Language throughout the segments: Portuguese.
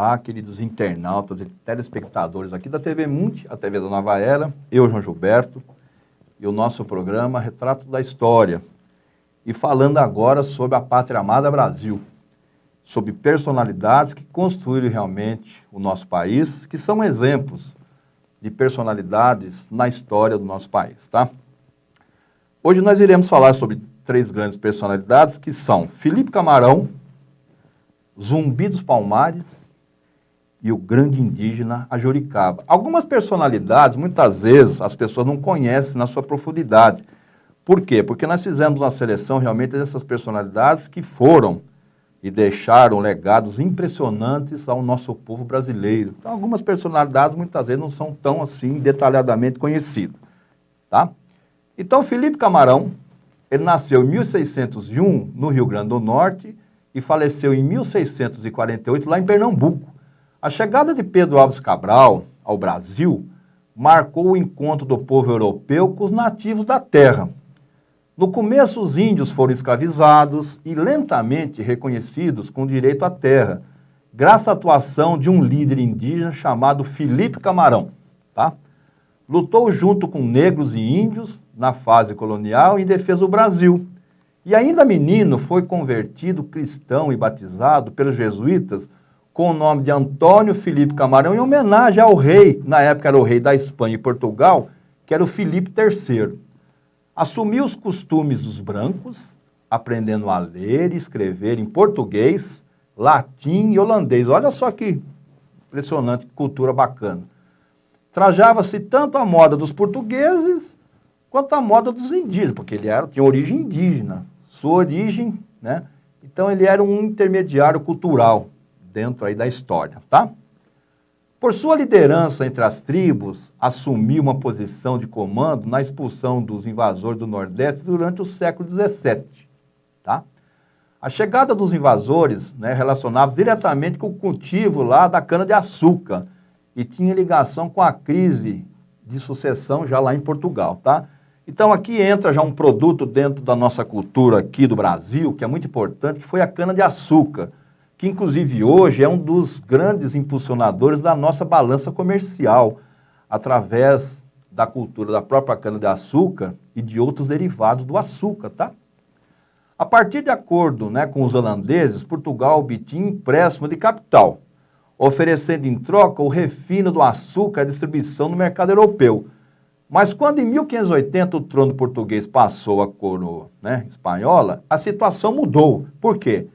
Olá, queridos internautas e telespectadores aqui da TV Mundi, a TV da Nova Era, eu, João Gilberto, e o nosso programa Retrato da História. E falando agora sobre a Pátria Amada Brasil, sobre personalidades que construíram realmente o nosso país, que são exemplos de personalidades na história do nosso país, tá? Hoje nós iremos falar sobre três grandes personalidades que são Felipe Camarão, Zumbi dos Palmares e o grande indígena Ajuricaba. Algumas personalidades, muitas vezes, as pessoas não conhecem na sua profundidade. Por quê? Porque nós fizemos uma seleção realmente dessas personalidades que foram e deixaram legados impressionantes ao nosso povo brasileiro. Então, algumas personalidades, muitas vezes, não são tão assim detalhadamente conhecidas, tá? Então, Felipe Camarão, ele nasceu em 1601 no Rio Grande do Norte e faleceu em 1648 lá em Pernambuco. A chegada de Pedro Álvares Cabral ao Brasil marcou o encontro do povo europeu com os nativos da terra. No começo, os índios foram escravizados e lentamente reconhecidos com direito à terra, graças à atuação de um líder indígena chamado Felipe Camarão, tá? Lutou junto com negros e índios na fase colonial em defesa do Brasil. E ainda menino foi convertido cristão e batizado pelos jesuítas com o nome de Antônio Felipe Camarão em homenagem ao rei, na época era o rei da Espanha e Portugal, que era o Felipe III. Assumiu os costumes dos brancos, aprendendo a ler e escrever em português, latim e holandês. Olha só que impressionante, que cultura bacana. Trajava-se tanto a moda dos portugueses quanto a moda dos indígenas, porque ele tinha origem indígena, sua origem, né? Então ele era um intermediário cultural dentro aí da história, tá? Por sua liderança entre as tribos, assumiu uma posição de comando na expulsão dos invasores do Nordeste durante o século XVII, tá? A chegada dos invasores, né, relacionava-se diretamente com o cultivo lá da cana-de-açúcar e tinha ligação com a crise de sucessão já lá em Portugal, tá? Então aqui entra já um produto dentro da nossa cultura aqui do Brasil, que é muito importante, que foi a cana-de-açúcar, que inclusive hoje é um dos grandes impulsionadores da nossa balança comercial, através da cultura da própria cana-de-açúcar e de outros derivados do açúcar, tá? A partir de acordo, né, com os holandeses, Portugal obtinha empréstimo de capital, oferecendo em troca o refino do açúcar e a distribuição no mercado europeu. Mas quando em 1580 o trono português passou à coroa, né, espanhola, a situação mudou. Por quê?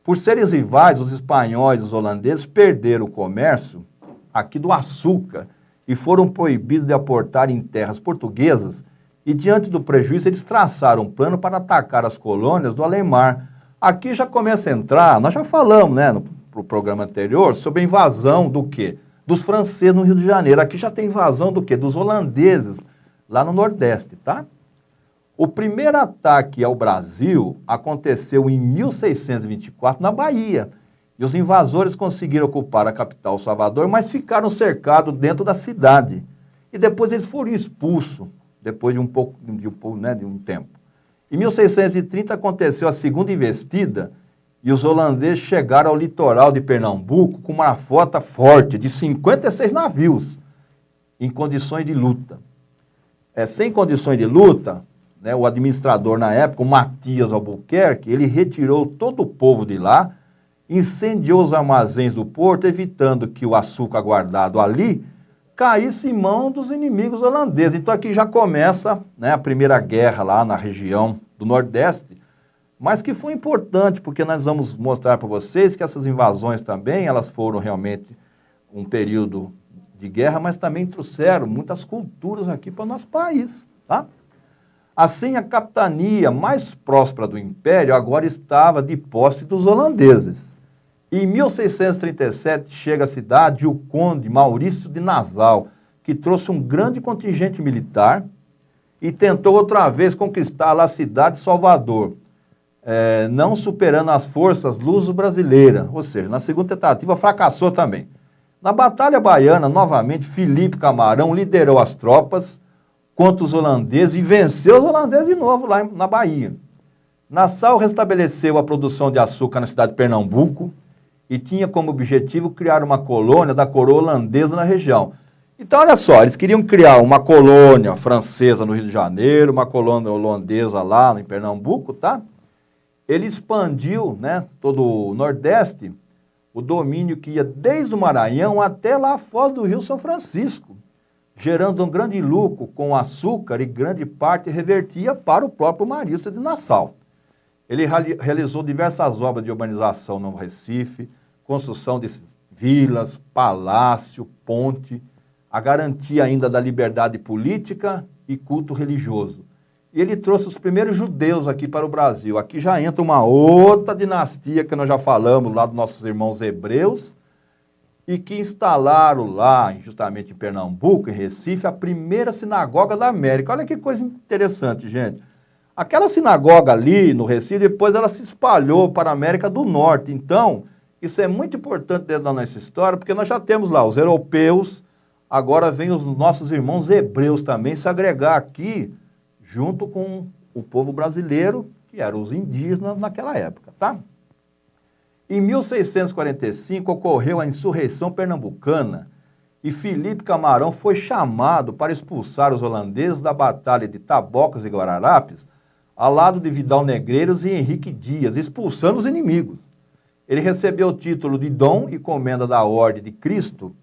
Por serem rivais, os espanhóis e os holandeses perderam o comércio aqui do açúcar e foram proibidos de aportar em terras portuguesas e, diante do prejuízo, eles traçaram um plano para atacar as colônias do além-mar. Aqui já começa a entrar, nós já falamos, né, no programa anterior, sobre a invasão do quê? Dos franceses no Rio de Janeiro. Aqui já tem invasão do quê? Dos holandeses lá no Nordeste, tá? O primeiro ataque ao Brasil aconteceu em 1624 na Bahia. E os invasores conseguiram ocupar a capital, Salvador, mas ficaram cercados dentro da cidade. E depois eles foram expulsos, depois de um tempo. Em 1630 aconteceu a segunda investida e os holandeses chegaram ao litoral de Pernambuco com uma frota forte de 56 navios em condições de luta. Sem condições de luta, né, o administrador na época, o Matias Albuquerque, ele retirou todo o povo de lá, incendiou os armazéns do porto, evitando que o açúcar guardado ali caísse em mão dos inimigos holandeses. Então aqui já começa, né, a Primeira Guerra lá na região do Nordeste, mas que foi importante, porque nós vamos mostrar para vocês que essas invasões também, elas foram realmente um período de guerra, mas também trouxeram muitas culturas aqui para o nosso país, tá? Assim, a capitania mais próspera do Império agora estava de posse dos holandeses. Em 1637 chega à cidade o conde Maurício de Nassau, que trouxe um grande contingente militar e tentou outra vez conquistar a cidade de Salvador, não superando as forças luso-brasileiras, ou seja, na segunda tentativa fracassou também. Na Batalha Baiana, novamente, Felipe Camarão liderou as tropas contra os holandeses e venceu os holandeses de novo lá na Bahia. Nassau restabeleceu a produção de açúcar na cidade de Pernambuco e tinha como objetivo criar uma colônia da coroa holandesa na região. Então, olha só, eles queriam criar uma colônia francesa no Rio de Janeiro, uma colônia holandesa lá em Pernambuco, tá? Ele expandiu, né, todo o Nordeste, o domínio que ia desde o Maranhão até lá fora do Rio São Francisco, gerando um grande lucro com açúcar e grande parte revertia para o próprio Marista de Nassau. Ele realizou diversas obras de urbanização no Recife, construção de vilas, palácio, ponte, a garantia ainda da liberdade política e culto religioso. E ele trouxe os primeiros judeus aqui para o Brasil. Aqui já entra uma outra dinastia que nós já falamos lá dos nossos irmãos hebreus, e que instalaram lá, justamente em Pernambuco, em Recife, a primeira sinagoga da América. Olha que coisa interessante, gente. Aquela sinagoga ali no Recife, depois ela se espalhou para a América do Norte. Então, isso é muito importante dentro da nossa história, porque nós já temos lá os europeus, agora vem os nossos irmãos hebreus também se agregar aqui, junto com o povo brasileiro, que eram os indígenas naquela época, tá? Em 1645 ocorreu a insurreição pernambucana e Felipe Camarão foi chamado para expulsar os holandeses da Batalha de Tabocas e Guararapes, ao lado de Vidal Negreiros e Henrique Dias, expulsando os inimigos. Ele recebeu o título de Dom e Comenda da Ordem de Cristo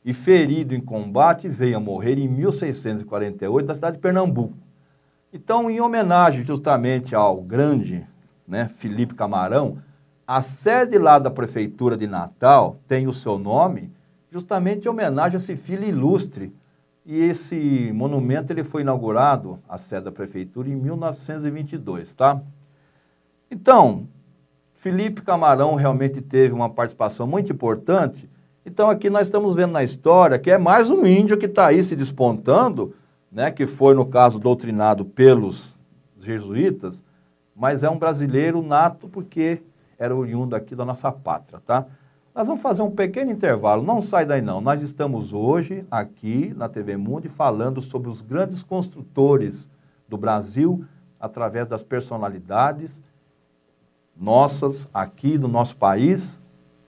e, ferido em combate, veio a morrer em 1648 na cidade de Pernambuco. Então, em homenagem justamente ao grande, né, Felipe Camarão, a sede lá da Prefeitura de Natal tem o seu nome justamente em homenagem a esse filho ilustre. E esse monumento ele foi inaugurado, a sede da Prefeitura, em 1922, tá? Então, Felipe Camarão realmente teve uma participação muito importante. Então, aqui nós estamos vendo na história que é mais um índio que está aí se despontando, né, que foi, no caso, doutrinado pelos jesuítas, mas é um brasileiro nato porque era oriundo aqui da nossa pátria, tá? Nós vamos fazer um pequeno intervalo, não sai daí não. Nós estamos hoje aqui na TV Mundi falando sobre os grandes construtores do Brasil através das personalidades nossas aqui do nosso país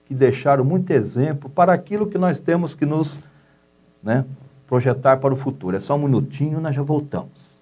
que deixaram muito exemplo para aquilo que nós temos que nos, né, projetar para o futuro. É só um minutinho, nós já voltamos.